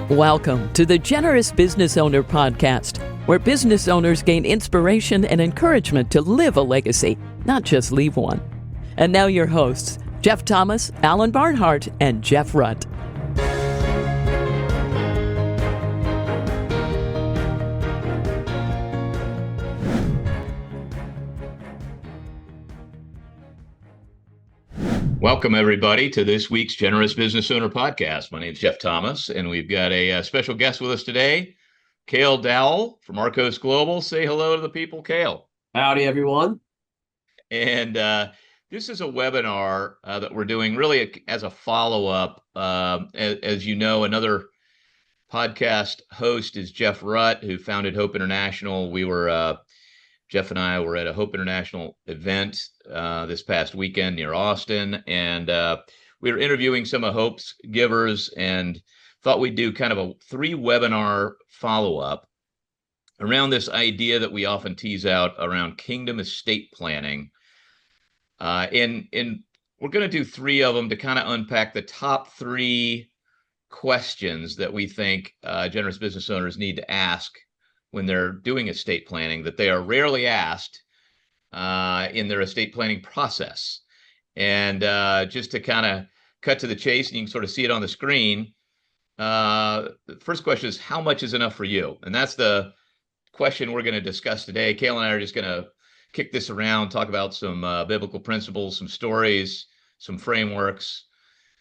Welcome to the Generous Business Owner Podcast, where business owners gain inspiration and encouragement to live a legacy, not just leave one. And now your hosts, Jeff Thomas, Alan Barnhart, and Jeff Rutt. Welcome, everybody, to this week's Generous Business Owner Podcast. My name is Jeff Thomas, and we've got a special guest with us today, Cale Dowell from Arkos Global. Say hello to the people, Cale. Howdy, everyone. And this is a webinar that we're doing really as a follow-up. As you know, another podcast host is Jeff Rutt, who founded Hope International. Jeff and I were at a Hope International event this past weekend near Austin, and we were interviewing some of Hope's givers and thought we'd do kind of a 3-webinar follow-up around this idea that we often tease out around kingdom estate planning. And we're going to do 3 of them to kind of unpack the top 3 questions that we think generous business owners need to ask when they're doing estate planning, that they are rarely asked in their estate planning process. And just to kind of cut to the chase, and you can sort of see it on the screen, the first question is, how much is enough for you? And that's the question we're going to discuss today. Cale and I are just going to kick this around, talk about some biblical principles, some stories, some frameworks.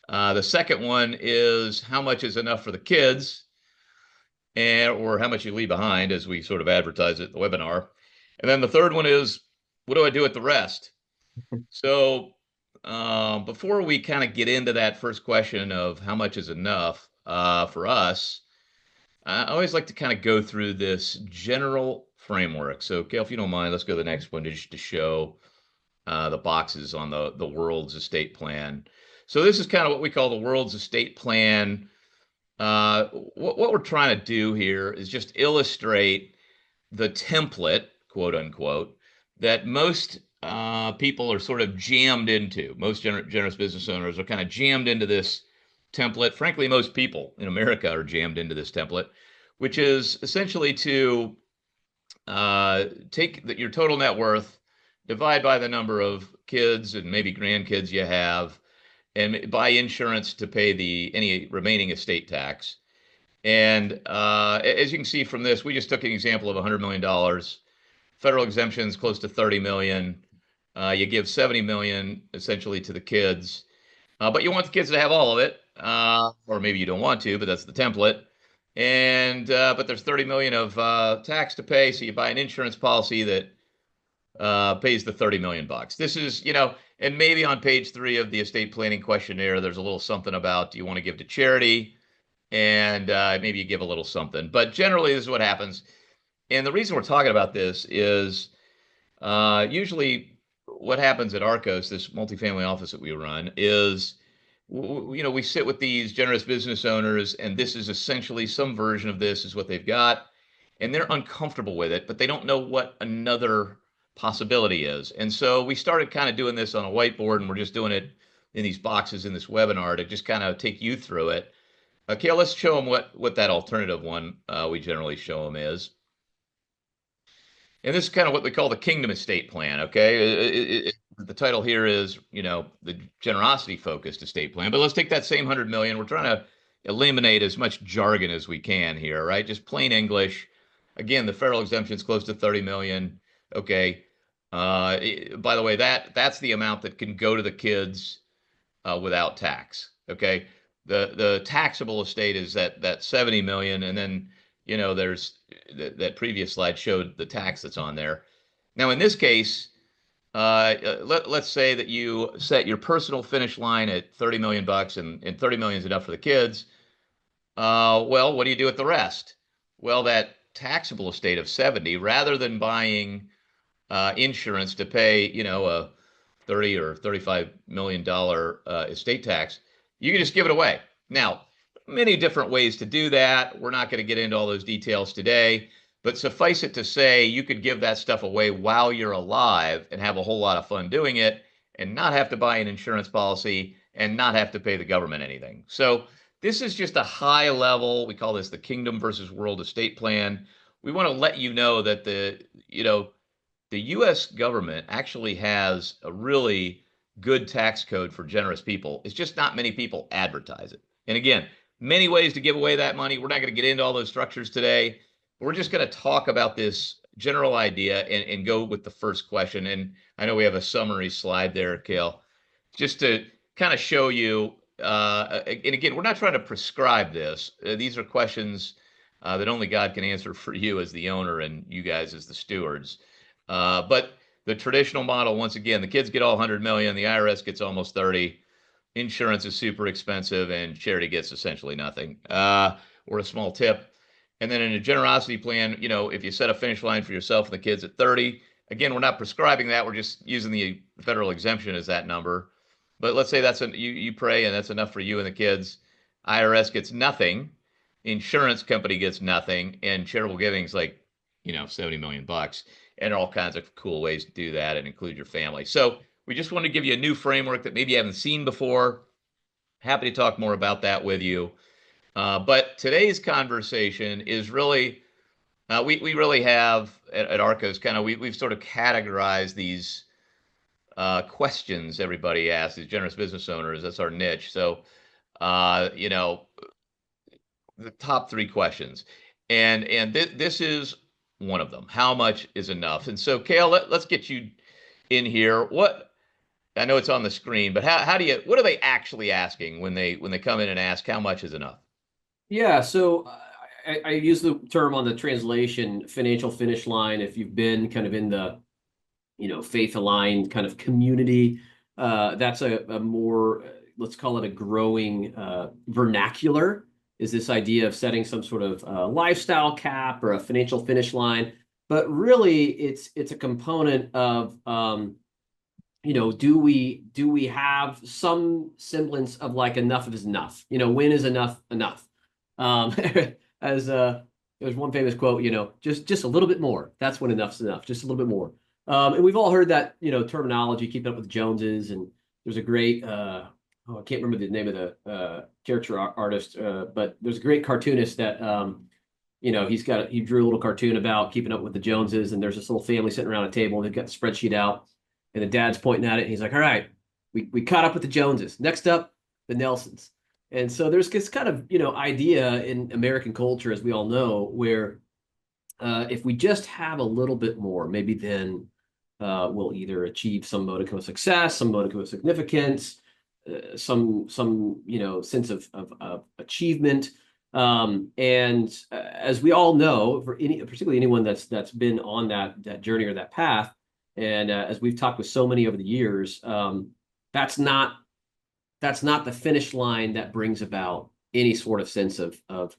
The second one is, how much is enough for the kids? Or how much you leave behind, as we sort of advertise it in the webinar. And then the third one is, what do I do with the rest? So before we kind of get into that first question of how much is enough for us, I always like to kind of go through this general framework. So Cale, if you don't mind, let's go to the next one just to show the boxes on the world's estate plan. So this is kind of what we call the world's estate plan. What we're trying to do here is just illustrate the template, quote unquote, that most people are sort of jammed into. Most generous business owners are kind of jammed into this template. Frankly, most people in America are jammed into this template, which is essentially to take your total net worth, divide by the number of kids and maybe grandkids you have, and buy insurance to pay any remaining estate tax. And as you can see from this, we just took an example of $100 million. Federal exemptions close to $30 million. You give $70 million essentially to the kids, but you want the kids to have all of it, or maybe you don't want to, but that's the template. And but there's $30 million of tax to pay, so you buy an insurance policy that pays the $30 million bucks. This is, and maybe on page 3 of the estate planning questionnaire, there's a little something about, do you want to give to charity? And maybe you give a little something, but generally this is what happens. And the reason we're talking about this is usually what happens at Arkos, this multifamily office that we run, is, we sit with these generous business owners, and this is essentially some version of this is what they've got, and they're uncomfortable with it, but they don't know what another possibility is. And so we started kind of doing this on a whiteboard, and we're just doing it in these boxes in this webinar to just kind of take you through it. Okay, let's show them what that alternative one we generally show them is. And this is kind of what we call the kingdom estate plan, okay? The title here is, the generosity focused estate plan, but let's take that same 100 million. We're trying to eliminate as much jargon as we can here, right? Just plain English. Again, the federal exemption is close to 30 million. Okay. By the way, that's the amount that can go to the kids without tax. Okay. The taxable estate is that 70 million, and then there's that previous slide showed the tax that's on there. Now in this case, let's say that you set your personal finish line at 30 million bucks, and 30 million is enough for the kids. Well, what do you do with the rest? Well, that taxable estate of 70, rather than buying insurance to pay, a $30 or $35 million estate tax, you can just give it away. Now, many different ways to do that. We're not going to get into all those details today, but suffice it to say, you could give that stuff away while you're alive and have a whole lot of fun doing it, and not have to buy an insurance policy and not have to pay the government anything. So this is just a high level. We call this the kingdom versus world estate plan. We want to let you know that the U.S. government actually has a really good tax code for generous people. It's just not many people advertise it. And again, many ways to give away that money. We're not going to get into all those structures today. We're just going to talk about this general idea and go with the first question. And I know we have a summary slide there, Cale, just to kind of show you. And again, we're not trying to prescribe this. These are questions that only God can answer for you as the owner and you guys as the stewards. But the traditional model, once again, the kids get all 100 million, the IRS gets almost 30, insurance is super expensive, and charity gets essentially nothing, or a small tip. And then in a generosity plan, if you set a finish line for yourself and the kids at 30, again, we're not prescribing that. We're just using the federal exemption as that number. But let's say you pray and that's enough for you and the kids. IRS gets nothing, insurance company gets nothing, and charitable giving is like, 70 million bucks. And there are all kinds of cool ways to do that and include your family. So we just want to give you a new framework that maybe you haven't seen before. Happy to talk more about that with you. But today's conversation is really, we really have at Arkos we've sort of categorized these questions everybody asks, these generous business owners. That's our niche. So, the top three questions. And this is one of them. How much is enough? And so, Cale, let's get you in here. I know it's on the screen, but what are they actually asking when they come in and ask how much is enough? Yeah, so I use the term on the translation, financial finish line. If you've been kind of in the, faith aligned kind of community, that's a more, let's call it a growing vernacular, is this idea of setting some sort of lifestyle cap or a financial finish line. But really, it's a component of, do we have some semblance of like enough is enough? When is enough enough? As there's one famous quote, just a little bit more. That's when enough's enough. Just a little bit more. And we've all heard that, terminology, keeping up with the Joneses. And there's a great, I can't remember the name of the character artist, but there's a great cartoonist that, he drew a little cartoon about keeping up with the Joneses. And there's this little family sitting around a table, and they've got the spreadsheet out, and the dad's pointing at it. And he's like, all right, we caught up with the Joneses. Next up, the Nelsons. And so there's this kind of, idea in American culture, as we all know, where if we just have a little bit more, maybe then we'll either achieve some modicum of success, some modicum of significance, some sense of achievement. And as we all know, particularly anyone that's been on that journey or that path, and as we've talked with so many over the years, that's not the finish line that brings about any sort of sense of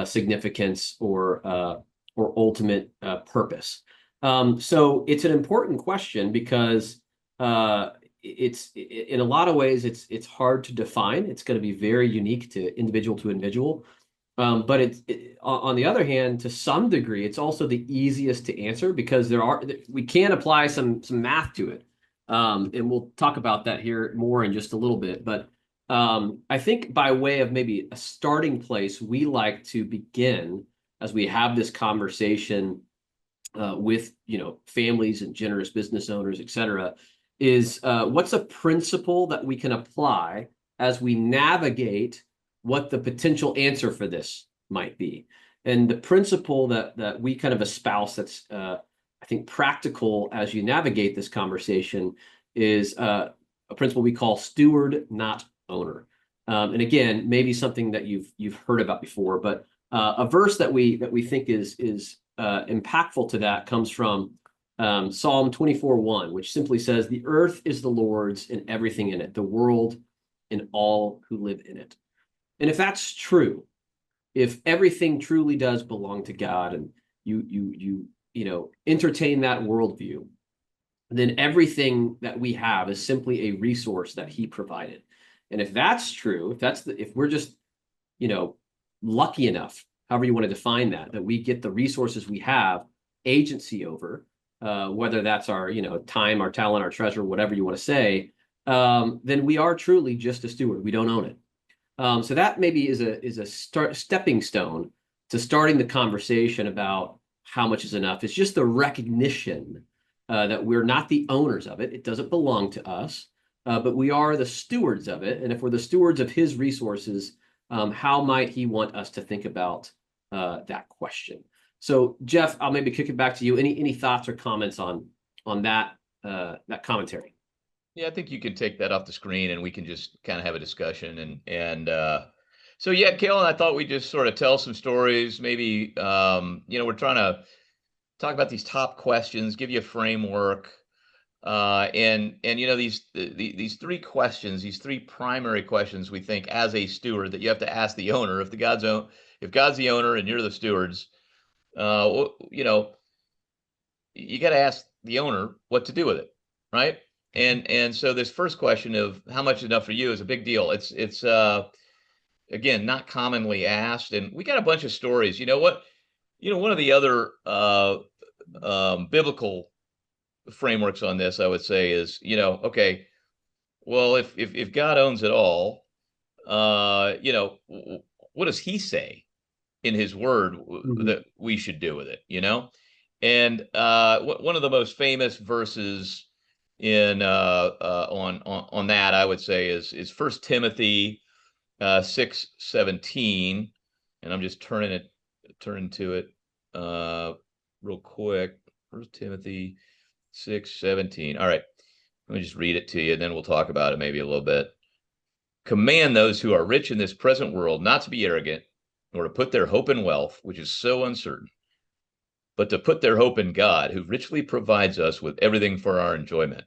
significance or ultimate purpose. So it's an important question because it's in a lot of ways it's hard to define. It's going to be very unique to individual. But on the other hand, to some degree, it's also the easiest to answer because we can apply some math to it. And we'll talk about that here more in just a little bit. But I think by way of maybe a starting place, we like to begin as we have this conversation with families and generous business owners, et cetera, is what's a principle that we can apply as we navigate what the potential answer for this might be. And the principle that we kind of espouse that's I think practical as you navigate this conversation is a principle we call steward, not owner. And again, maybe something that you've heard about before, but a verse that we think is impactful to that comes from Psalm 24:1, which simply says, "The earth is the Lord's and everything in it, the world and all who live in it." And if that's true, if everything truly does belong to God, and you entertain that worldview, then everything that we have is simply a resource that He provided. And if that's true, if we're just lucky enough, however you want to define that we get the resources we have agency over, whether that's our time, our talent, our treasure, whatever you want to say, then we are truly just a steward. We don't own it. So that maybe is a stepping stone to starting the conversation about how much is enough. It's just the recognition that we're not the owners of it. It doesn't belong to us, but we are the stewards of it. And if we're the stewards of his resources, how might he want us to think about that question? So, Jeff, I'll maybe kick it back to you. Any thoughts or comments on that commentary? Yeah, I think you can take that off the screen and we can just kind of have a discussion. So yeah, Cale and I thought we'd just sort of tell some stories. Maybe we're trying to talk about these top questions, give you a framework, and these three questions, these three primary questions we think as a steward that you have to ask the owner. If God's the owner and you're the stewards, you got to ask the owner what to do with it, right? And so this first question of how much is enough for you is a big deal. It's again not commonly asked, and we got a bunch of stories. You know what? One of the other biblical frameworks on this, I would say, is okay, well, if God owns it all, what does He say in His Word that we should do with it? And one of the most famous verses in on that, I would say, is 1 Timothy 6:17, and I'm just turning to it real quick. 1 Timothy 6:17. All right, let me just read it to you, and then we'll talk about it maybe a little bit. Command those who are rich in this present world not to be arrogant, nor to put their hope in wealth, which is so uncertain, but to put their hope in God, who richly provides us with everything for our enjoyment.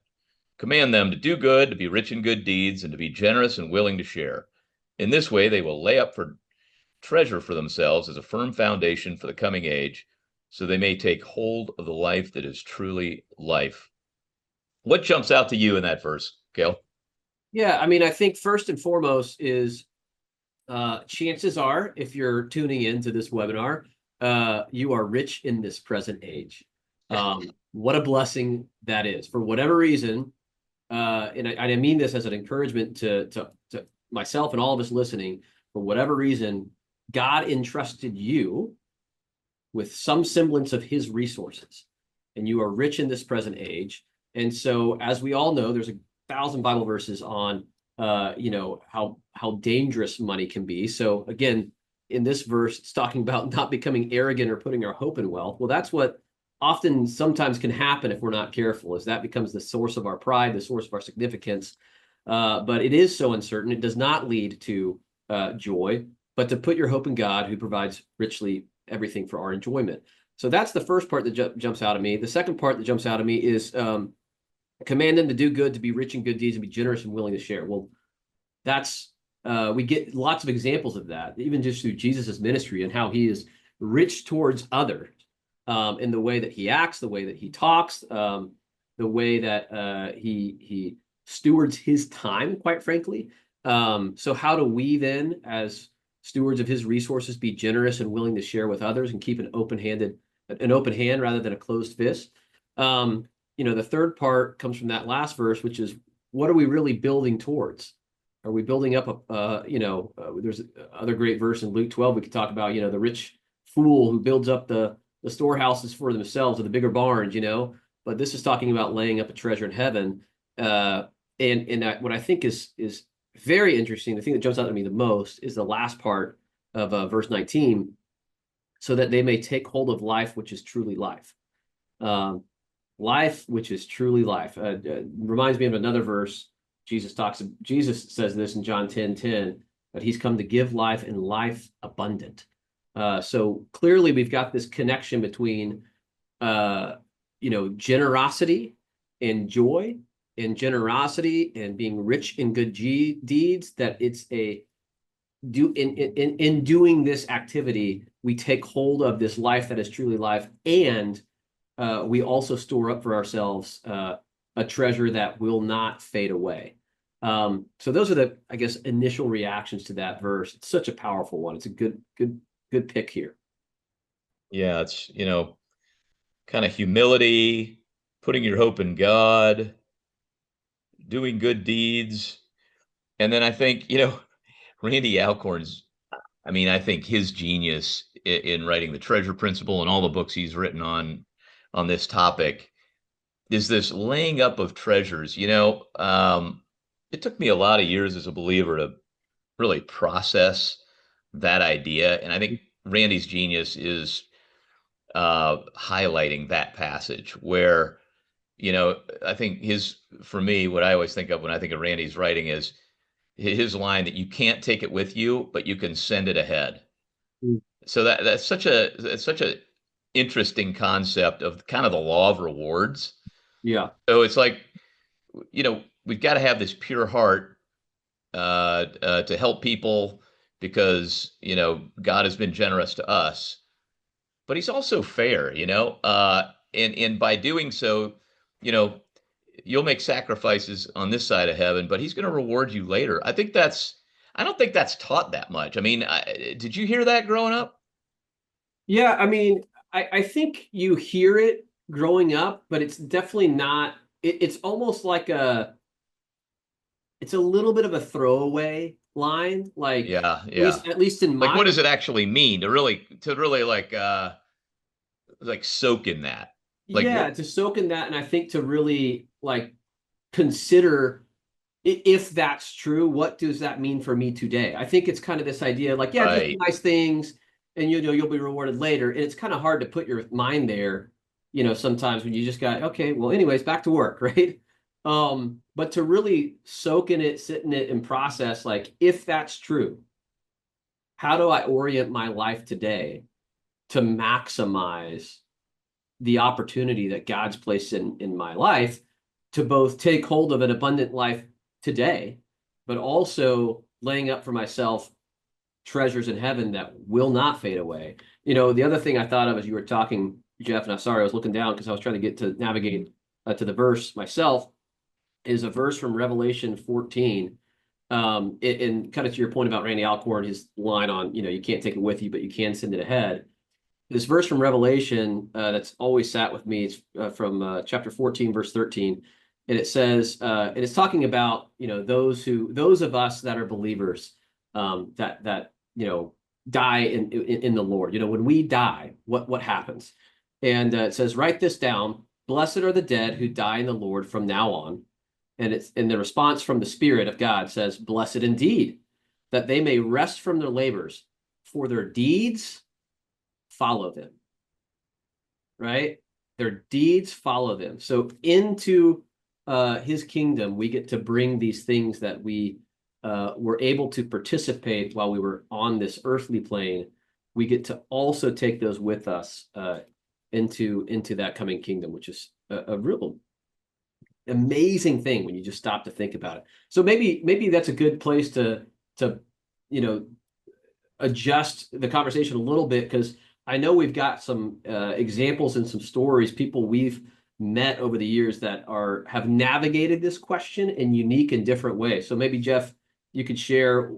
Command them to do good, to be rich in good deeds, and to be generous and willing to share. In this way, they will lay up for treasure for themselves as a firm foundation for the coming age, so they may take hold of the life that is truly life. What jumps out to you in that verse, Cale? Yeah, I mean, I think first and foremost is chances are, if you're tuning into this webinar, you are rich in this present age. What a blessing that is. For whatever reason, and I mean this as an encouragement to myself and all of us listening, for whatever reason, God entrusted you with some semblance of his resources, and you are rich in this present age. And so, as we all know, there's 1,000 Bible verses on, how dangerous money can be. So again, in this verse, it's talking about not becoming arrogant or putting our hope in wealth. Well, that's what often sometimes can happen if we're not careful, is that becomes the source of our pride, the source of our significance. But it is so uncertain. It does not lead to joy, but to put your hope in God, who provides richly everything for our enjoyment. So that's the first part that jumps out at me. The second part that jumps out at me is command them to do good, to be rich in good deeds, and be generous and willing to share. Well, that's we get lots of examples of that, even just through Jesus's ministry and how he is rich towards others, in the way that he acts, the way that he talks, the way that he stewards his time, quite frankly. So how do we then, as stewards of his resources, be generous and willing to share with others and keep an open hand rather than a closed fist? The third part comes from that last verse, which is, what are we really building towards? Are we building up there's other great verse in Luke 12 we could talk about, the rich fool who builds up the storehouses for themselves or the bigger barns, but this is talking about laying up a treasure in heaven. And what I think is very interesting, the thing that jumps out at me the most is the last part of verse 19, so that they may take hold of life, which is truly life. Life, which is truly life. Reminds me of another verse. Jesus says this in John 10:10, that he's come to give life and life abundant. So clearly we've got this connection between, generosity and joy, and generosity and being rich in good deeds, that it's in doing this activity, we take hold of this life that is truly life, and we also store up for ourselves a treasure that will not fade away. So those are the, I guess, initial reactions to that verse. It's such a powerful one. It's a good pick here. Yeah, it's, kind of humility, putting your hope in God, doing good deeds. And then I think, Randy Alcorn's, I mean, I think his genius in writing the Treasure Principle and all the books he's written on this topic is this laying up of treasures. It took me a lot of years as a believer to really process that idea, and I think Randy's genius is highlighting that passage where, I think for me, what I always think of when I think of Randy's writing is his line that you can't take it with you, but you can send it ahead. Mm. So that's such a interesting concept of kind of the law of rewards. Yeah. So it's like, we've got to have this pure heart to help people because, God has been generous to us, but he's also fair, and by doing so, you know, you'll make sacrifices on this side of heaven, but he's going to reward you later. I don't think that's taught that much. I mean, did you hear that growing up? Yeah, I mean, I think you hear it growing up, but it's definitely not. It's almost like it's a little bit of a throwaway line, like Yeah, at least yeah. at least in Like, my what does it actually mean to really like soak in that? Like, yeah, to soak in that, and I think to really like consider if that's true, what does that mean for me today? I think it's kind of this idea, like, yeah, just do right? nice things, and you'll be rewarded later. And it's kind of hard to put your mind there, sometimes when you just got, okay, well, anyways, back to work, right? But to really soak in it, sit in it, and process, like, if that's true, how do I orient my life today to maximize the opportunity that God's placed in my life to both take hold of an abundant life today, but also laying up for myself treasures in heaven that will not fade away. The other thing I thought of as you were talking, Jeff, and I'm sorry, I was looking down because I was trying to get to navigate to the verse myself, is a verse from Revelation 14. And kind of to your point about Randy Alcorn, his line on, you can't take it with you, but you can send it ahead. This verse from Revelation that's always sat with me. It's from chapter 14, verse 13, and it says, and it's talking about those of us that are believers, that die in the Lord. When we die, what happens? And it says, write this down: blessed are the dead who die in the Lord from now on. And the response from the Spirit of God says, blessed indeed, that they may rest from their labors, for their deeds follow them, right? Their deeds follow them. So into his kingdom, we get to bring these things that we were able to participate while we were on this earthly plane. We get to also take those with us into that coming kingdom, which is a real amazing thing when you just stop to think about it. So maybe that's a good place to adjust the conversation a little bit, because I know we've got some examples and some stories, people we've met over the years that have navigated this question in unique and different ways. So maybe, Jeff, you could share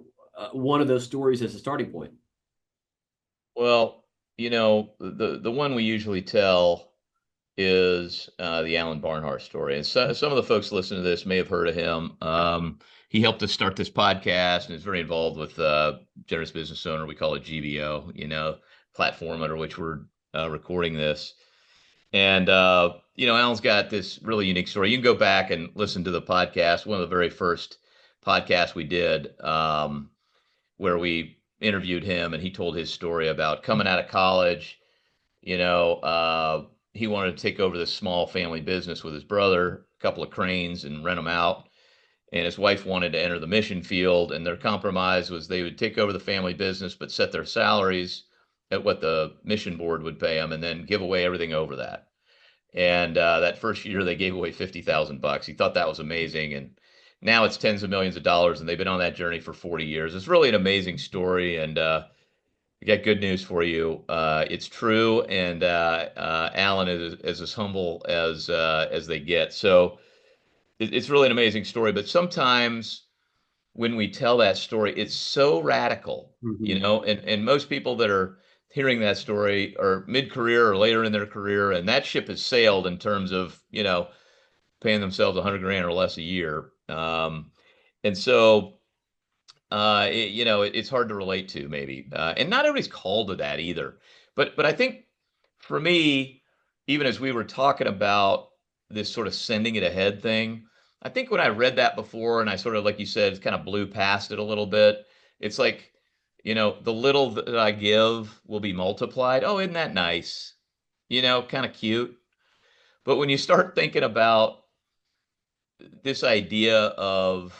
one of those stories as a starting point. Well, the one we usually tell is the Alan Barnhart story. And some of the folks listening to this may have heard of him. He helped us start this podcast and is very involved with Generous Business Owner. We call it GBO, platform under which we're recording this. And, Alan's got this really unique story. You can go back and listen to the podcast, one of the very first podcasts we did, where we interviewed him, and he told his story about coming out of college. He wanted to take over this small family business with his brother, a couple of cranes, and rent them out. And his wife wanted to enter the mission field, and their compromise was they would take over the family business, but set their salaries at what the mission board would pay them, and then give away everything over that. And that first year, they gave away $50,000. He thought that was amazing, and now it's tens of millions of dollars, and they've been on that journey for 40 years. It's really an amazing story, and we got good news for you. It's true, and Alan is as humble as they get. So it's really an amazing story. But sometimes when we tell that story, it's so radical, Mm-hmm. and most people that are hearing that story are mid-career or later in their career, and that ship has sailed in terms of, paying themselves 100 grand or less a year. And so it's hard to relate to maybe, and not everybody's called to that either. But I think for me, even as we were talking about this sort of sending it ahead thing, I think when I read that before and I sort of, like you said, kind of blew past it a little bit, it's like, the little that I give will be multiplied. Oh, isn't that nice? Kind of cute. But when you start thinking about this idea of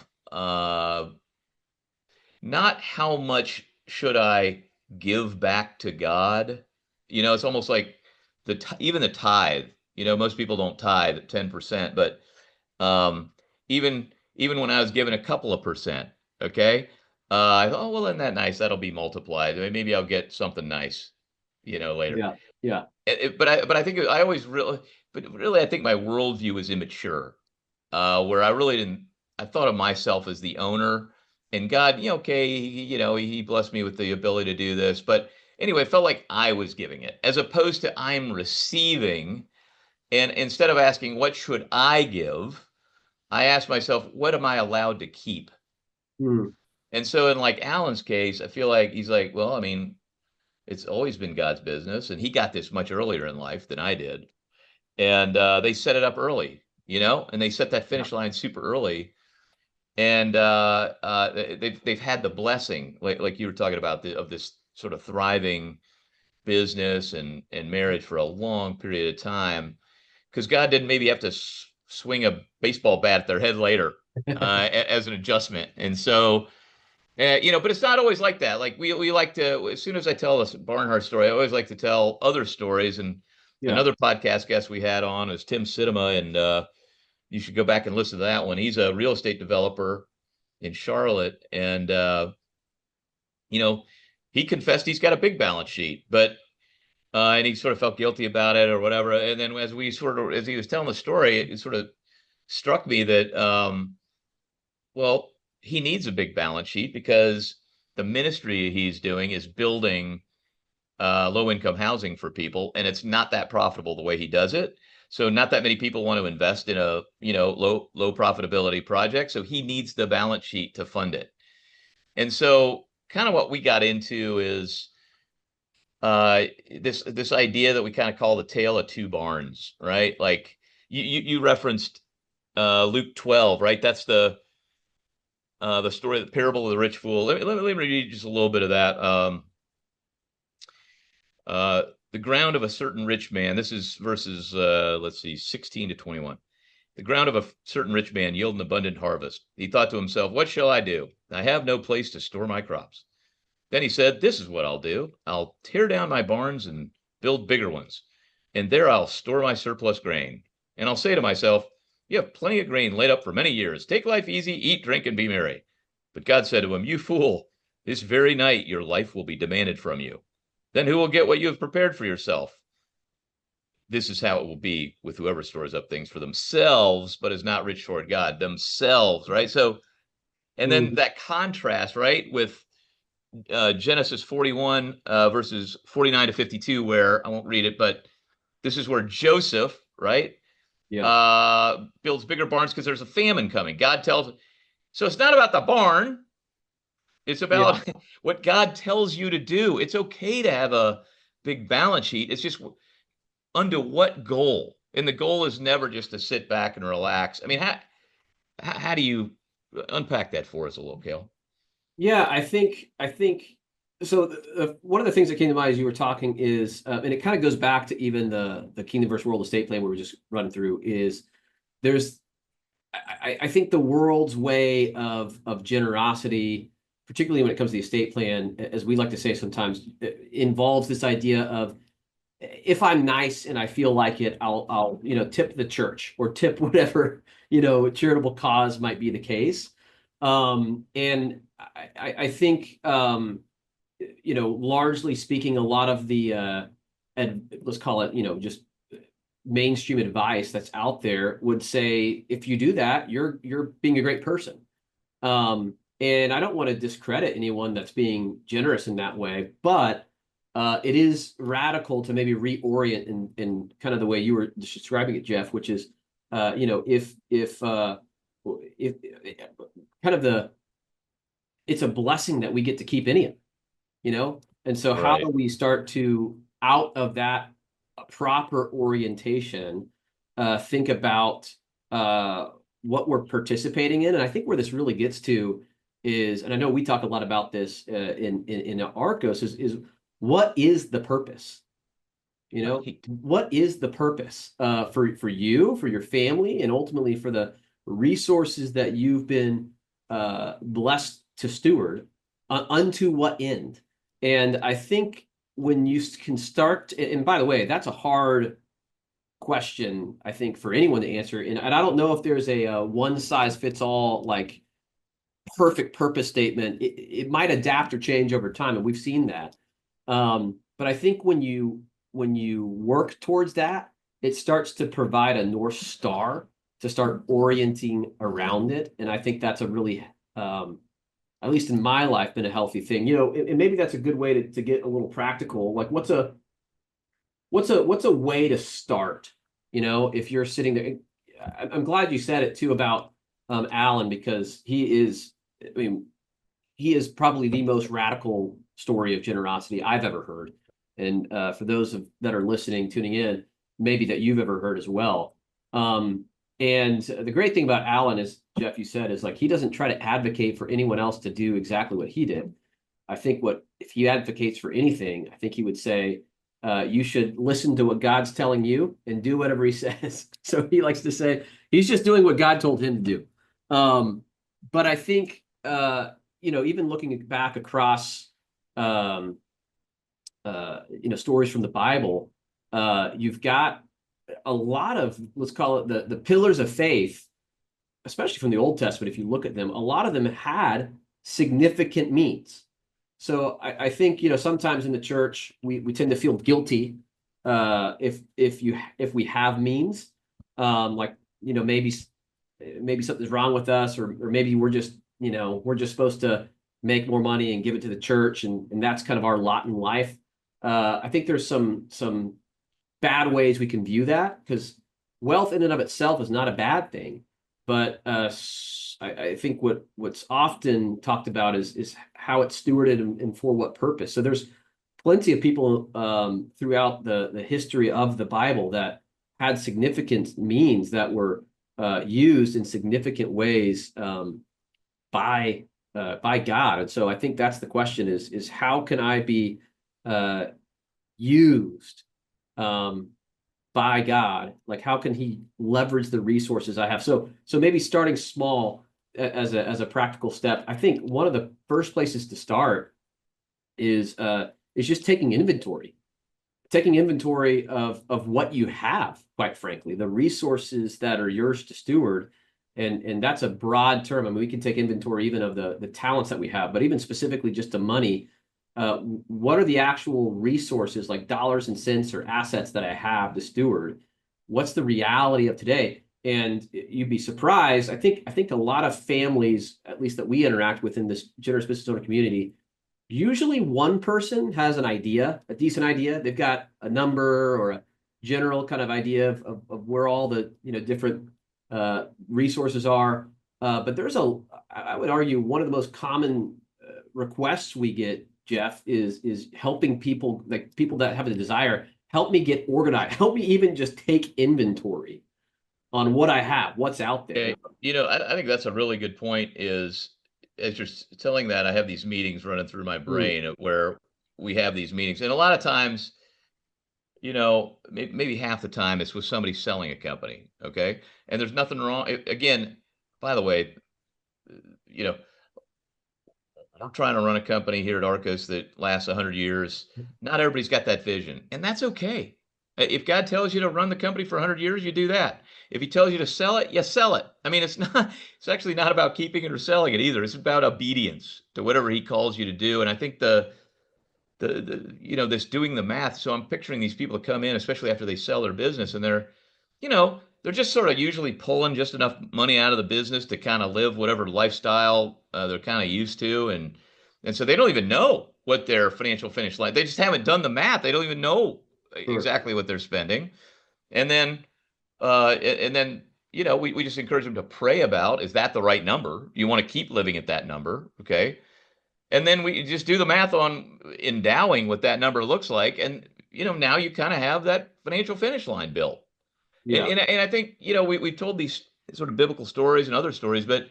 not how much should I give back to God, it's almost like even the tithe. Most people don't tithe at 10%, but um, even when I was given a couple of percent, okay, I thought, oh well, isn't that nice? That'll be multiplied. Maybe I'll get something nice, later. Yeah. Yeah. But I think I always really I think my worldview was immature, where I thought of myself as the owner, and God, okay, he blessed me with the ability to do this, but anyway, it felt like I was giving it as opposed to I'm receiving. And instead of asking what should I give, I asked myself, what am I allowed to keep? Mm. And so in like Alan's case, I feel like he's like, well, I mean, it's always been God's business, and he got this much earlier in life than I did, and they set it up early, and they set that finish line super early, and they've had the blessing, like you were talking about, of this sort of thriving business and marriage for a long period of time, because God didn't maybe have to swing a baseball bat at their head later as an adjustment, and so. But it's not always like that. Like we like to, as soon as I tell this Barnhart story, I always like to tell other stories. And Yeah. another podcast guest we had on is Tim Sidema, and you should go back and listen to that one. He's a real estate developer in Charlotte, and he confessed he's got a big balance sheet, but and he sort of felt guilty about it or whatever. And then as he was telling the story, it sort of struck me that well, he needs a big balance sheet because the ministry he's doing is building low income housing for people, and it's not that profitable the way he does it. So not that many people want to invest in a low profitability project. So he needs the balance sheet to fund it. And so kind of what we got into is this idea that we kind of call the tale of two barns, right? Like you referenced Luke 12, right? That's the story, the parable of the rich fool. Let me read just a little bit of that. The ground of a certain rich man. This is verses, let's see, 16 to 21. The ground of a certain rich man yielded an abundant harvest. He thought to himself, what shall I do? I have no place to store my crops. Then he said, this is what I'll do. I'll tear down my barns and build bigger ones, and there I'll store my surplus grain. And I'll say to myself, you have plenty of grain laid up for many years. Take life easy, eat, drink, and be merry. But God said to him, you fool, this very night your life will be demanded from you. Then who will get what you have prepared for yourself? This is how it will be with whoever stores up things for themselves, but is not rich toward God. Themselves, right? So, and then that contrast, right, with Genesis 41, verses 49 to 52, where I won't read it, but this is where Joseph, right, builds bigger barns because there's a famine coming. God tells, so it's not about the barn. It's about what God tells you to do. It's okay to have a big balance sheet. It's just under what goal? And the goal is never just to sit back and relax. I mean, how do you unpack that for us a little, Cale? Yeah, I think so. One of the things that came to mind as you were talking is, and it kind of goes back to even the Kingdom versus World estate plan we were just running through, is I think the world's way of generosity, particularly when it comes to the estate plan, as we like to say sometimes, involves this idea of, if I'm nice and I feel like it, I'll tip the church or tip whatever charitable cause might be the case. And I think largely speaking, a lot of the let's call it just mainstream advice that's out there would say, if you do that, you're being a great person. And I don't want to discredit anyone that's being generous in that way, but it is radical to maybe reorient in kind of the way you were describing it, Jeff, which is, if kind of it's a blessing that we get to keep any of it, you know? And so how Right. do we start to, out of that proper orientation, think about what we're participating in? And I think where this really gets to is, and I know we talk a lot about this in Arkos, is what is the purpose? You know, Right. what is the purpose for you, for your family, and ultimately for the resources that you've been blessed to steward, unto what end? And I think when you can start, and by the way, that's a hard question, I think, for anyone to answer. And I don't know if there's a one size fits all, like perfect purpose statement. It might adapt or change over time, and we've seen that. But I think when you work towards that, it starts to provide a North Star to start orienting around it. And I think that's a really, at least in my life, been a healthy thing. You know, and maybe that's a good way to get a little practical. Like, what's a way to start? You know, if you're sitting there, I'm glad you said it too about Alan, because he is, I mean, he is probably the most radical story of generosity I've ever heard. And for those that are listening, tuning in, maybe that you've ever heard as well. And the great thing about Alan is, Jeff, you said, is like he doesn't try to advocate for anyone else to do exactly what he did. I think if he advocates for anything, I think he would say, you should listen to what God's telling you and do whatever he says. So he likes to say he's just doing what God told him to do. But I think, even looking back across, stories from the Bible, you've got a lot of, let's call it the pillars of faith, especially from the Old Testament. If you look at them, a lot of them had significant means. So I think, sometimes in the church, we tend to feel guilty if we have means, maybe something's wrong with us, or maybe we're just supposed to make more money and give it to the church, and that's kind of our lot in life. I think there's some bad ways we can view that, because wealth in and of itself is not a bad thing, but I think what's often talked about is how it's stewarded and for what purpose. So there's plenty of people throughout the history of the Bible that had significant means that were used in significant ways by God. And so I think that's the question: is how can I be used by God? Like, how can he leverage the resources I have? So maybe starting small as a practical step. I think one of the first places to start is just taking inventory of what you have, quite frankly, the resources that are yours to steward. And that's a broad term. I mean, we can take inventory even of the talents that we have, but even specifically just the money. What are the actual resources, like dollars and cents or assets, that I have to steward? What's the reality of today? And you'd be surprised. I think a lot of families, at least that we interact with in this generous business owner community, usually one person has an idea, a decent idea. They've got a number or a general kind of idea of where all the different resources are. But I would argue, one of the most common requests we get, Jeff, is helping people, like people that have a desire, help me get organized, help me even just take inventory on what I have, what's out there. I think that's a really good point. Is, as you're telling that, I have these meetings running through my brain where we have these meetings, and a lot of times, maybe half the time it's with somebody selling a company. Okay. And there's nothing wrong. Again, by the way, I'm trying to run a company here at Arkos that lasts 100 years. Not everybody's got that vision, and that's okay. If God tells you to run the company for 100 years, you do that. If he tells you to sell it, you sell it. I mean, it's actually not about keeping it or selling it either. It's about obedience to whatever he calls you to do. And I think this doing the math. So I'm picturing these people that come in, especially after they sell their business, and they're just sort of usually pulling just enough money out of the business to kind of live whatever lifestyle they're kind of used to. And so they don't even know what their financial finish line. They just haven't done the math. They don't even know exactly what they're spending. And then, we just encourage them to pray about, is that the right number? You want to keep living at that number. Okay. And then we just do the math on endowing what that number looks like. And, now you kind of have that financial finish line built. And, Yeah. and I think, we've told these sort of biblical stories and other stories, but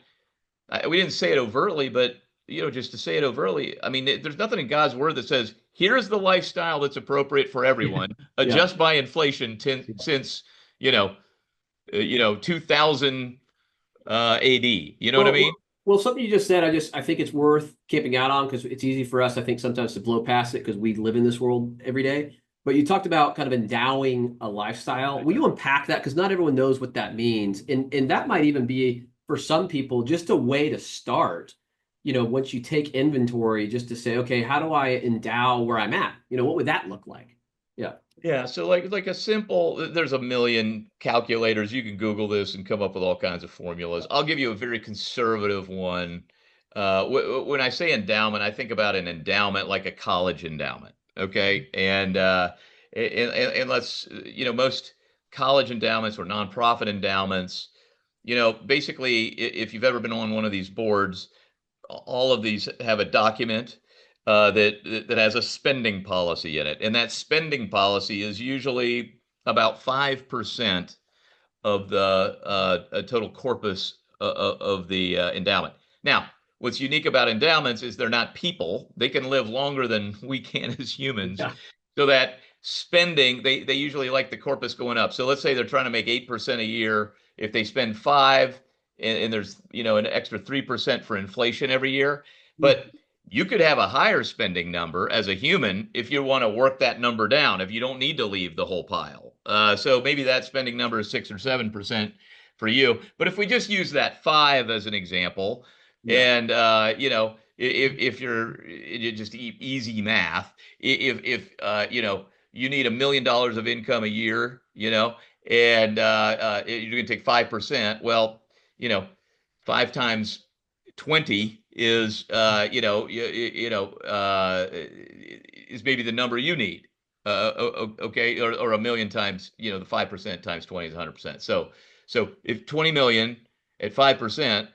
we didn't say it overtly, but, just to say it overtly, I mean, there's nothing in God's word that says, here's the lifestyle that's appropriate for everyone, Yeah. adjust by inflation since, you know, 2000 AD. You know what I mean? Well, something you just said, I think it's worth camping out on because it's easy for us, I think, sometimes to blow past it because we live in this world every day. But you talked about kind of endowing a lifestyle. Will you unpack that? Because not everyone knows what that means. And that might even be, for some people, just a way to start, once you take inventory, just to say, okay, how do I endow where I'm at? What would that look like? Yeah. Yeah, so like a simple, there's a million calculators. You can Google this and come up with all kinds of formulas. I'll give you a very conservative one. When I say endowment, I think about an endowment like a college endowment. Okay, and let's most college endowments or nonprofit endowments. Basically, if you've ever been on one of these boards, all of these have a document that has a spending policy in it, and that spending policy is usually about 5% of the total corpus of the endowment. Now, what's unique about endowments is they're not people; they can live longer than we can as humans. Yeah. So that spending, they usually like the corpus going up. So let's say they're trying to make 8% a year. If they spend five, and there's an extra 3% for inflation every year, but you could have a higher spending number as a human if you want to work that number down, if you don't need to leave the whole pile. So maybe that spending number is 6 or 7% for you. But if we just use that five as an example, Yeah. and if you're just easy math, if you need $1 million of income a year, and you're going to take 5%, well, 5 times 20 is is maybe the number you need. Okay, or a million times, the 5% times 20 is 100%. So if 20 million at 5%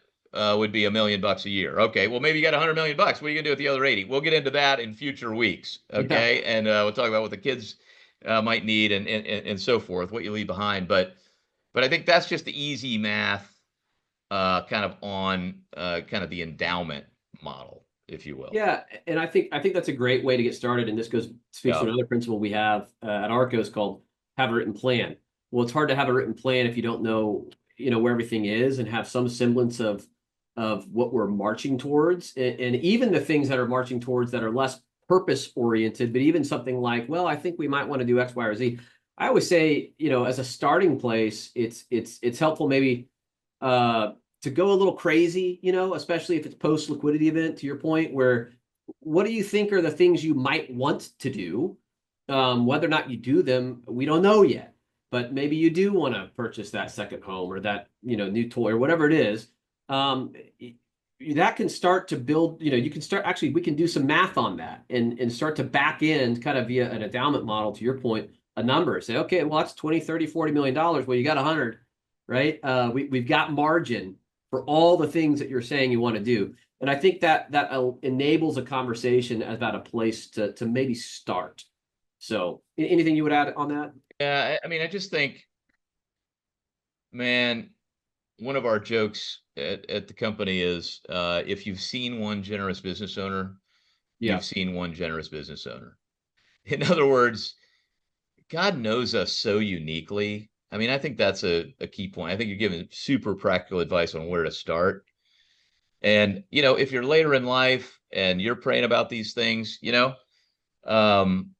would be $1 million a year. Okay, well, maybe you got $100 million. What are you gonna do with the other 80? We'll get into that in future weeks. Okay, Yeah. and we'll talk about what the kids might need and so forth, what you leave behind. But I think that's just the easy math, kind of on kind of the endowment model, if you will. Yeah, and I think that's a great way to get started. And this speaks to Yeah. another principle we have at Arkos called have a written plan. Well, it's hard to have a written plan if you don't know, where everything is and have some semblance of what we're marching towards, and even the things that are marching towards that are less purpose oriented, but even something like, well, I think we might want to do X, Y, or Z. I always say, as a starting place, it's helpful maybe to go a little crazy, especially if it's post liquidity event, to your point, where what do you think are the things you might want to do? Whether or not you do them, we don't know yet, but maybe you do want to purchase that second home or that, new toy or whatever it is. That can start to build, you can start, actually, we can do some math on that and start to back end kind of via an endowment model, to your point, a number, say, okay, well, that's 20, 30, $40 million. Well, you got 100, right? We've got margin for all the things that you're saying you want to do. And I think that enables a conversation about a place to maybe start. So anything you would add on that? Yeah, I mean, I just think, man, one of our jokes at the company is, if you've seen one generous business owner, Yeah. you've seen one generous business owner. In other words, God knows us so uniquely. I mean, I think that's a key point. I think you're giving super practical advice on where to start. And, if you're later in life and you're praying about these things, um,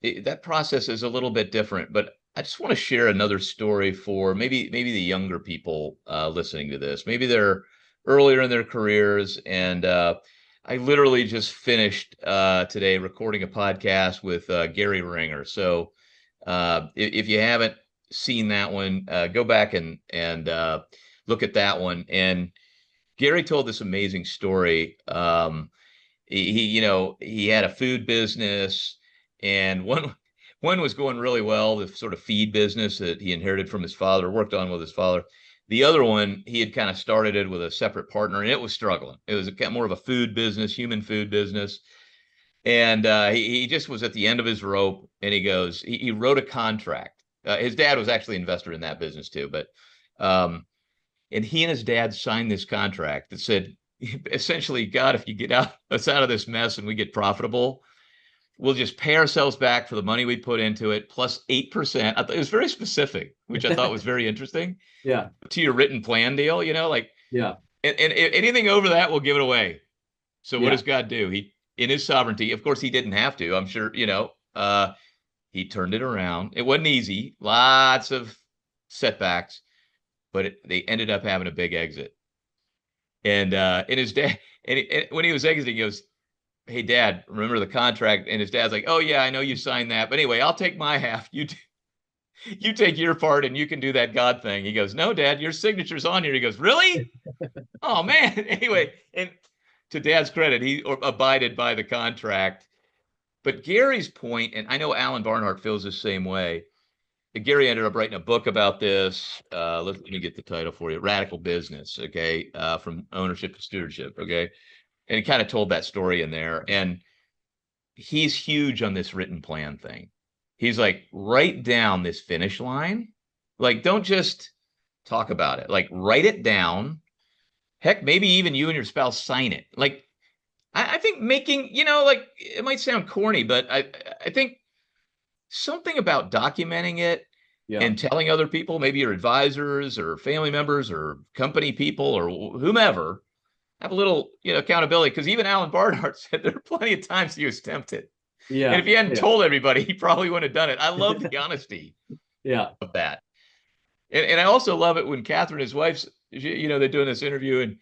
that process is a little bit different. But I just want to share another story for maybe the younger people listening to this. Maybe they're earlier in their careers, and I literally just finished today recording a podcast with Gary Ringer. So if you haven't seen that one, go back and look at that one. And Gary told this amazing story. He had a food business, and one was going really well, the sort of feed business that he inherited from his father, worked on with his father. The other one, he had kind of started it with a separate partner, and it was struggling. It was more of a food business, human food business. And he just was at the end of his rope, and he goes, he wrote a contract. His dad was actually an investor in that business too, but and he and his dad signed this contract that said, essentially, God, if you get us out of this mess and we get profitable, we'll just pay ourselves back for the money we put into it, plus 8%. It was very specific, which I thought was very interesting. Yeah. To your written plan deal, like, yeah. And anything over that, we'll give it away. So what does God do? He, in his sovereignty, of course, he didn't have to. I'm sure, he turned it around. It wasn't easy, lots of setbacks, but they ended up having a big exit. And his dad, and when he was exiting, he goes, "Hey, Dad, remember the contract?" And his dad's like, "Oh yeah, I know you signed that, but anyway, I'll take my half. You take your part, and you can do that God thing." He goes, "No, Dad, your signature's on here." He goes, "Really? Oh man." Anyway, and to Dad's credit, he abided by the contract. But Gary's point, and I know Alan Barnhart feels the same way. Gary ended up writing a book about this. Let me get the title for you: Radical Business. Okay, from ownership to stewardship. Okay. And he kind of told that story in there. And he's huge on this written plan thing. He's like, write down this finish line. Like, don't just talk about it. Like, write it down. Heck, maybe even you and your spouse sign it. Like, I think making, like, it might sound corny, but I think something about documenting it and telling other people, maybe your advisors or family members or company people or whomever, have a little, accountability, because even Alan Barnhart said there are plenty of times he was tempted. Yeah. And if he hadn't told everybody, he probably wouldn't have done it. I love the honesty of that. And I also love it when Catherine, his wife's, they're doing this interview, and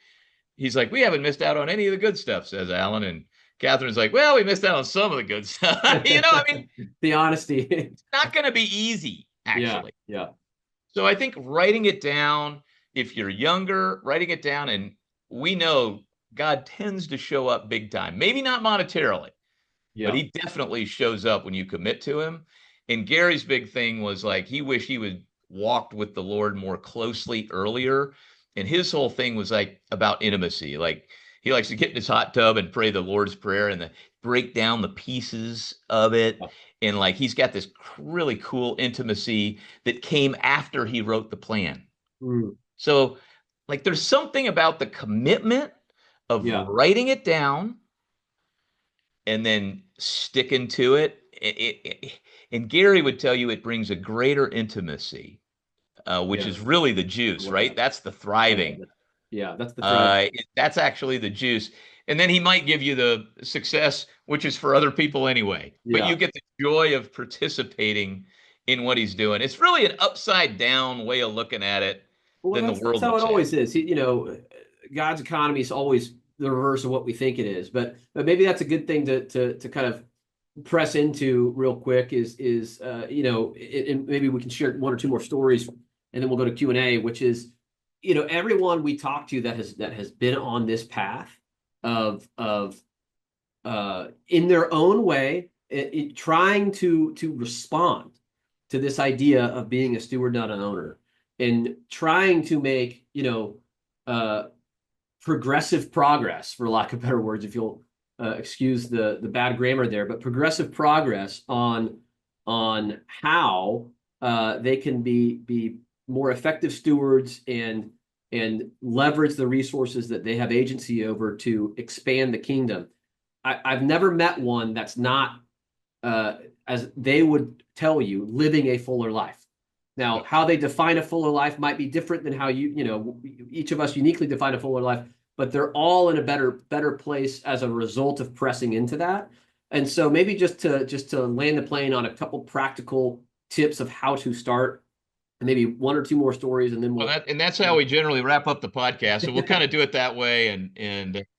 he's like, "We haven't missed out on any of the good stuff," says Alan. And Catherine's like, "Well, we missed out on some of the good stuff." I mean, the honesty. It's not going to be easy, actually. Yeah. So I think writing it down, if you're younger, writing it down, and we know God tends to show up big time, maybe not monetarily, but he definitely shows up when you commit to him. And Gary's big thing was like, he wished he would walked with the Lord more closely earlier. And his whole thing was like about intimacy. Like, he likes to get in his hot tub and pray the Lord's Prayer and break down the pieces of it. And like, he's got this really cool intimacy that came after he wrote the plan. So like, there's something about the commitment of writing it down and then sticking to it. And Gary would tell you it brings a greater intimacy, which is really the juice, right? That's the thriving. Yeah, that's the thriving. That's actually the juice. And then he might give you the success, which is for other people anyway. But you get the joy of participating in what he's doing. It's really an upside down way of looking at it. Than the world. That's how it always is. God's economy is always the reverse of what we think it is. But maybe that's a good thing to kind of press into real quick is and maybe we can share one or two more stories, and then we'll go to Q&A, which is, everyone we talk to that has been on this path of in their own way, trying to respond to this idea of being a steward, not an owner, and trying to make, progressive progress, for lack of better words, if you'll excuse the bad grammar there, but progressive progress on how they can be more effective stewards and leverage the resources that they have agency over to expand the kingdom. I've never met one that's not, as they would tell you, living a fuller life. Now, how they define a fuller life might be different than how each of us uniquely define a fuller life, but they're all in a better place as a result of pressing into that. And so maybe just to land the plane on a couple practical tips of how to start, and maybe one or two more stories, and then and that's how we generally wrap up the podcast. So we'll kind of do it that way. And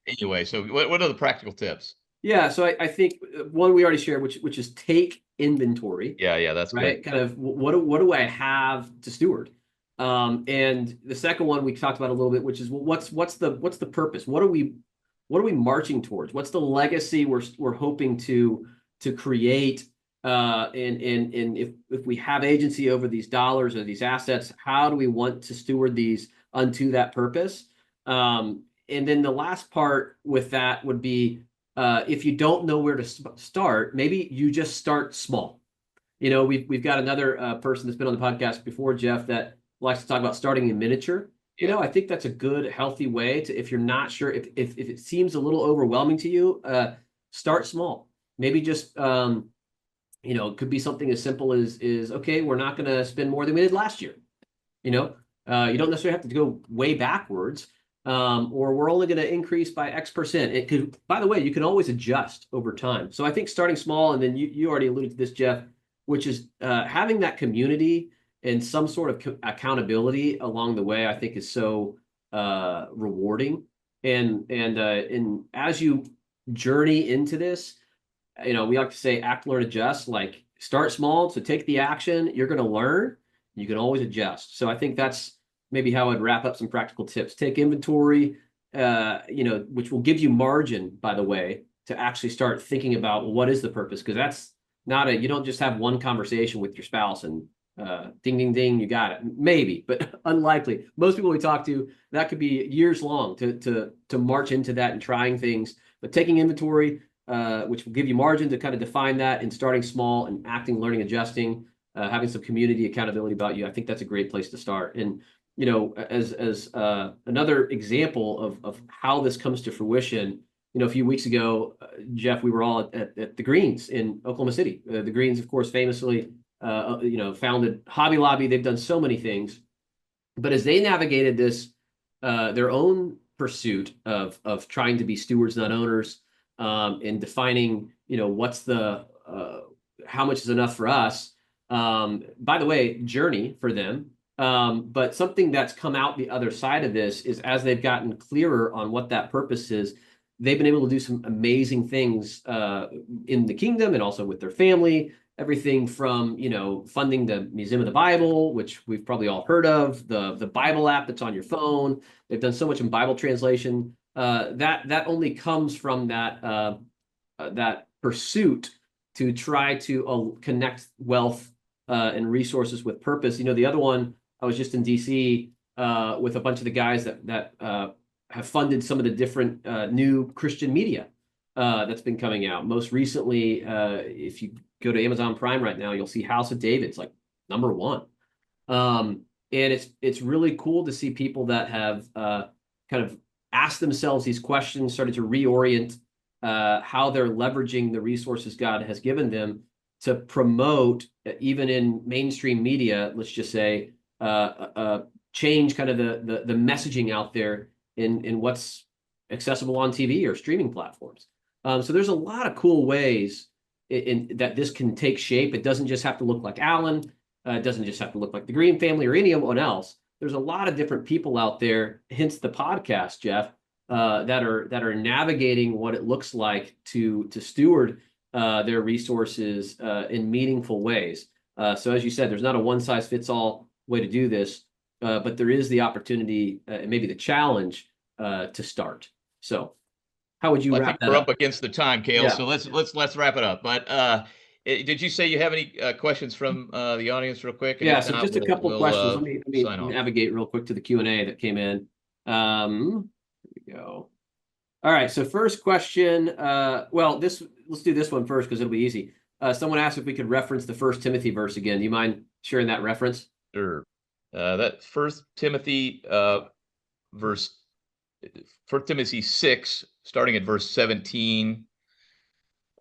anyway, so what are the practical tips? Yeah, so I think one we already shared, which is take inventory. Yeah, that's right. Good. Kind of what do I have to steward? And the second one we talked about a little bit, which is what's the purpose? What are we marching towards? What's the legacy we're hoping to create And if we have agency over these dollars or these assets, how do we want to steward these unto that purpose? And then the last part with that would be, if you don't know where to start, maybe you just start small. We've got another person that's been on the podcast before, Jeff, that likes to talk about starting in miniature. I think that's a good, healthy way to, if you're not sure, if it seems a little overwhelming to you, start small. Maybe just, it could be something as simple as okay, we're not going to spend more than we did last year. You don't necessarily have to go way backwards, or we're only going to increase by X percent. It could, by the way, you can always adjust over time. So I think starting small, and then you already alluded to this, Jeff, which is having that community and some sort of accountability along the way, I think is so rewarding. And as you journey into this, we like to say act, learn, adjust. Like, start small, so take the action. You're going to learn. You can always adjust. So I think that's maybe how I'd wrap up some practical tips. Take inventory, which will give you margin, by the way, to actually start thinking about, well, what is the purpose? Because that's you don't just have one conversation with your spouse and ding, ding, ding, you got it. Maybe, but unlikely. Most people we talk to, that could be years long to march into that and trying things. But taking inventory, which will give you margin to kind of define that, and starting small and acting, learning, adjusting, having some community accountability about you. I think that's a great place to start. And, as another example of how this comes to fruition, a few weeks ago, Jeff, we were all at the Greens in Oklahoma City. The Greens, of course, famously, founded Hobby Lobby. They've done so many things, but as they navigated this, their own pursuit of trying to be stewards, not owners, and defining, what's the how much is enough for us. By the way, journey for them. But something that's come out the other side of this is, as they've gotten clearer on what that purpose is, they've been able to do some amazing things in the kingdom and also with their family. Everything from, funding the Museum of the Bible, which we've probably all heard of, the Bible app that's on your phone. They've done so much in Bible translation. That only comes from that pursuit to try to connect wealth and resources with purpose. The other one, I was just in DC with a bunch of the guys that have funded some of the different new Christian media that's been coming out. Most recently, if you go to Amazon Prime right now, you'll see House of David's like #1. And it's really cool to see people that have kind of asked themselves these questions, started to reorient how they're leveraging the resources God has given them to promote, even in mainstream media, let's just say, change kind of the messaging out there in what's accessible on TV or streaming platforms. So there's a lot of cool ways that this can take shape. It doesn't just have to look like Alan. It doesn't just have to look like the Green family or anyone else. There's a lot of different people out there, hence the podcast, Jeff, that are navigating what it looks like to steward their resources in meaningful ways. So as you said, there's not a one-size-fits-all way to do this, but there is the opportunity and maybe the challenge to start. So how would you wrap that up? We're up against the time, Cale. Yeah. So let's wrap it up. But did you say you have any questions from the audience real quick? And yeah, so just a couple of questions. Let me navigate real quick to the Q&A that came in. Here we go. All right, so first question. Let's do this one first because it'll be easy. Someone asked if we could reference the 1 Timothy verse again. Do you mind sharing that reference? Sure. That 1 Timothy verse, 1 Timothy 6, starting at verse 17.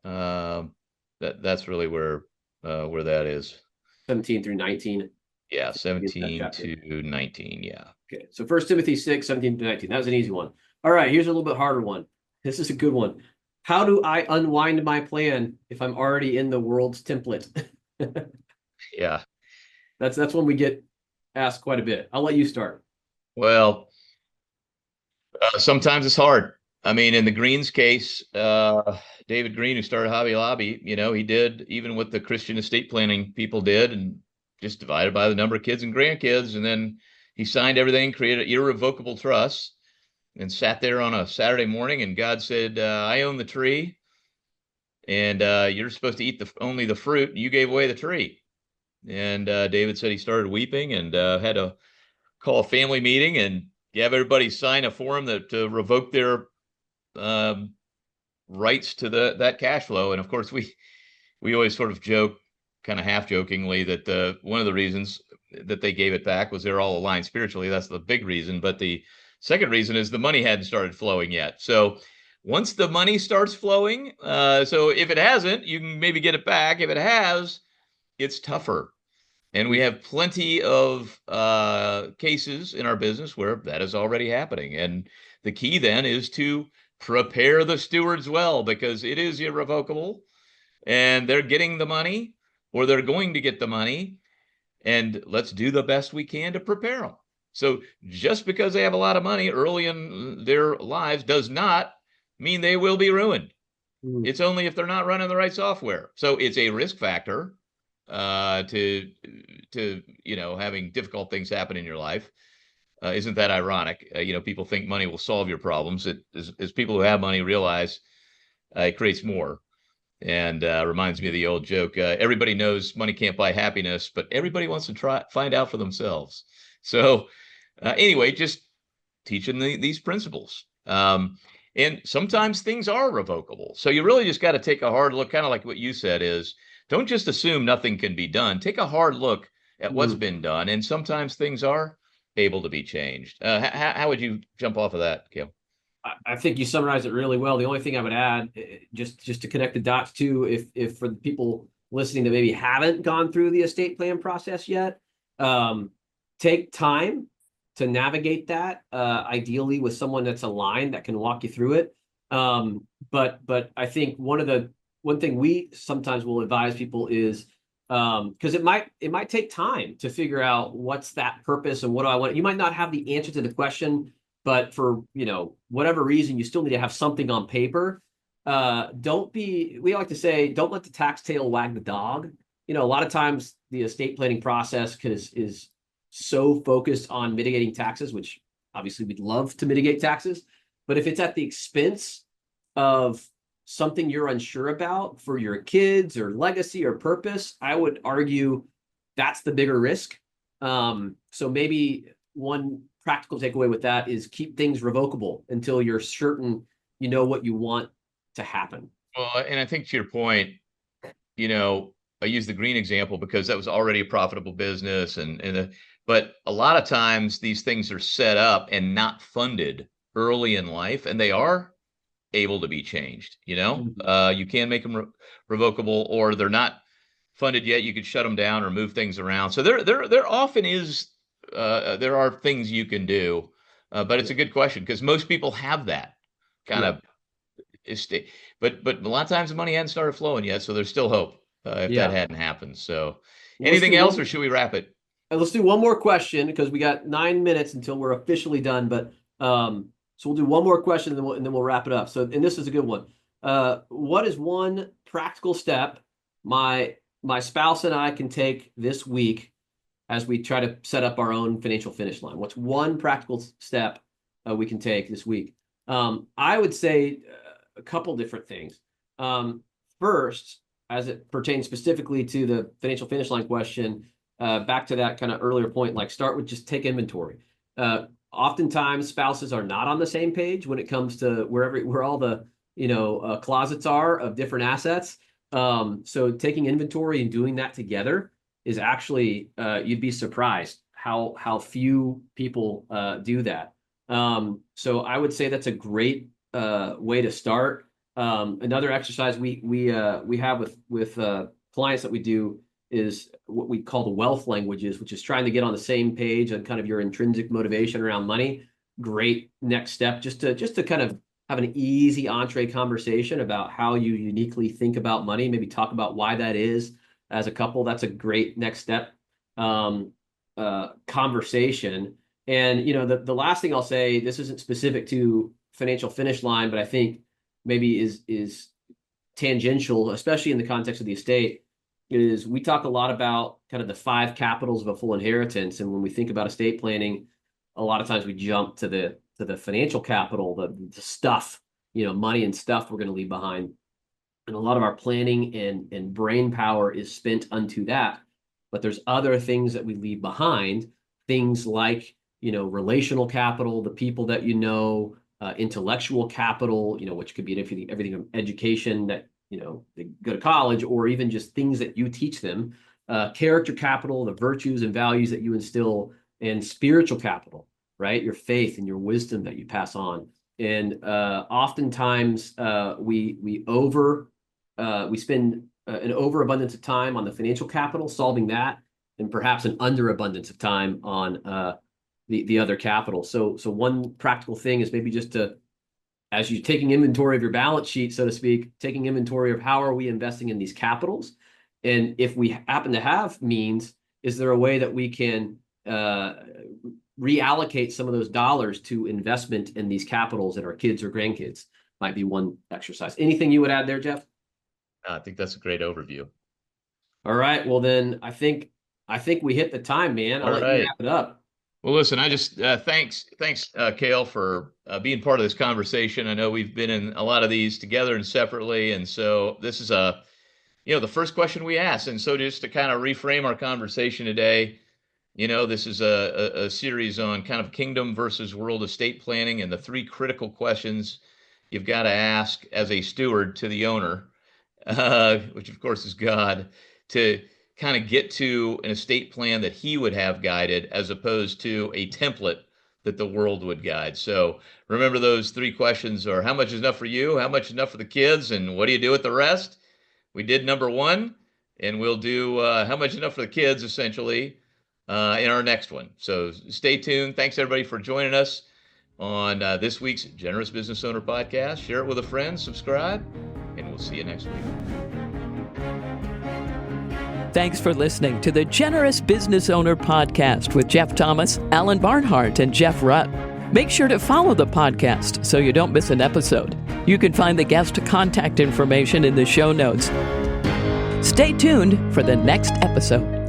That's really where that is. 17 through 19. Yeah, 17 to 19. Yeah. Okay, so 1 Timothy 6, 17 to 19. That was an easy one. All right, here's a little bit harder one. This is a good one. How do I unwind my plan if I'm already in the world's template? Yeah. That's one we get asked quite a bit. I'll let you start. Well, sometimes it's hard. I mean, in the Greens case, David Green, who started Hobby Lobby, he did, even what the Christian estate planning people did, and just divided by the number of kids and grandkids. And then he signed everything, created irrevocable trusts, and sat there on a Saturday morning, and God said, I own the tree, and you're supposed to eat only the fruit. You gave away the tree. And David said he started weeping and had to call a family meeting and have everybody sign a form to revoke their rights to that cash flow. And of course, we always sort of joke, kind of half jokingly, that one of the reasons that they gave it back was they're all aligned spiritually. That's the big reason. But the second reason is the money hadn't started flowing yet. So once the money starts flowing, so if it hasn't, you can maybe get it back. If it has, it's tougher. And we have plenty of cases in our business where that is already happening. And the key then is to prepare the stewards well, because it is irrevocable and they're getting the money, or they're going to get the money. And let's do the best we can to prepare them. So just because they have a lot of money early in their lives does not mean they will be ruined. It's only if they're not running the right software. So it's a risk factor to having difficult things happen in your life. Isn't that ironic? People think money will solve your problems. As people who have money realize, it creates more. And reminds me of the old joke. Everybody knows money can't buy happiness, but everybody wants to find out for themselves. So anyway, just teaching these principles. And sometimes things are revocable. So you really just got to take a hard look, kind of like what you said is, don't just assume nothing can be done. Take a hard look at what's been done. And sometimes things are able to be changed. How would you jump off of that, Cale? I think you summarized it really well. The only thing I would add, just to connect the dots too, if for the people listening that maybe haven't gone through the estate plan process yet, take time to navigate that, ideally with someone that's aligned that can walk you through it. But I think one thing we sometimes will advise people is, because it might take time to figure out what's that purpose and what do I want. You might not have the answer to the question, but for whatever reason, you still need to have something on paper. We like to say, don't let the tax tail wag the dog. A lot of times the estate planning process is so focused on mitigating taxes, which obviously we'd love to mitigate taxes, but if it's at the expense of something you're unsure about for your kids or legacy or purpose, I would argue that's the bigger risk. So maybe one practical takeaway with that is keep things revocable until you're certain what you want to happen. Well, and I think to your point, I use the green example because that was already a profitable business, but a lot of times these things are set up and not funded early in life, and they are able to be changed. You can make them revocable, or they're not funded yet. You could shut them down or move things around. So there often is. There are things you can do, but it's a good question because most people have that kind of estate. But a lot of times the money hadn't started flowing yet, so there's still hope if that hadn't happened. So anything else, or should we wrap it? Let's do one more question because we got 9 minutes until we're officially done. But so we'll do one more question and then we'll wrap it up. So, and this is a good one. What is one practical step my spouse and I can take this week as we try to set up our own financial finish line? What's one practical step we can take this week? I would say a couple different things. First, as it pertains specifically to the financial finish line question, back to that kind of earlier point, like start with just take inventory. Oftentimes spouses are not on the same page when it comes to where all the closets are of different assets. So taking inventory and doing that together is actually, you'd be surprised how few people do that. So I would say that's a great way to start. Another exercise we have with clients that we do is what we call the wealth languages, which is trying to get on the same page on kind of your intrinsic motivation around money. Great next step, just to kind of have an easy entree conversation about how you uniquely think about money. Maybe talk about why that is as a couple. That's a great next step conversation. And the last thing I'll say, this isn't specific to financial finish line, but I think maybe is tangential, especially in the context of the estate, is we talk a lot about kind of the 5 capitals of a full inheritance. And when we think about estate planning, a lot of times we jump to the financial capital, the stuff, money and stuff we're going to leave behind. And a lot of our planning and brain power is spent unto that. But there's other things that we leave behind, things like, relational capital, the people that intellectual capital, which could be everything from education that, they go to college, or even just things that you teach them, character capital, the virtues and values that you instill, and spiritual capital, right? Your faith and your wisdom that you pass on. And oftentimes we spend an overabundance of time on the financial capital, solving that, and perhaps an underabundance of time on the other capital. So one practical thing is maybe just to, as you're taking inventory of your balance sheet, so to speak, taking inventory of how are we investing in these capitals, and if we happen to have means, is there a way that we can reallocate some of those dollars to investment in these capitals that our kids or grandkids? Might be one exercise. Anything you would add there, Jeff? I think that's a great overview. All right. Well, then I think we hit the time, man. I'll let you wrap it up. Well, listen, I just thanks, Cale, for being part of this conversation. I know we've been in a lot of these together and separately, and so this is the first question we asked. And so just to kind of reframe our conversation today, this is a series on kind of kingdom versus world estate planning and the 3 critical questions you've got to ask as a steward to the owner, which of course is God, to kind of get to an estate plan that he would have guided, as opposed to a template that the world would guide. So remember, those 3 questions are: how much is enough for you? How much is enough for the kids? And what do you do with the rest? We did number 1, and we'll do how much is enough for the kids, essentially, in our next one. So stay tuned. Thanks, everybody, for joining us on this week's Generous Business Owner Podcast. Share it with a friend, subscribe, and we'll see you next week. Thanks for listening to the Generous Business Owner Podcast with Jeff Thomas, Alan Barnhart, and Jeff Rutt. Make sure to follow the podcast so you don't miss an episode. You can find the guest contact information in the show notes. Stay tuned for the next episode.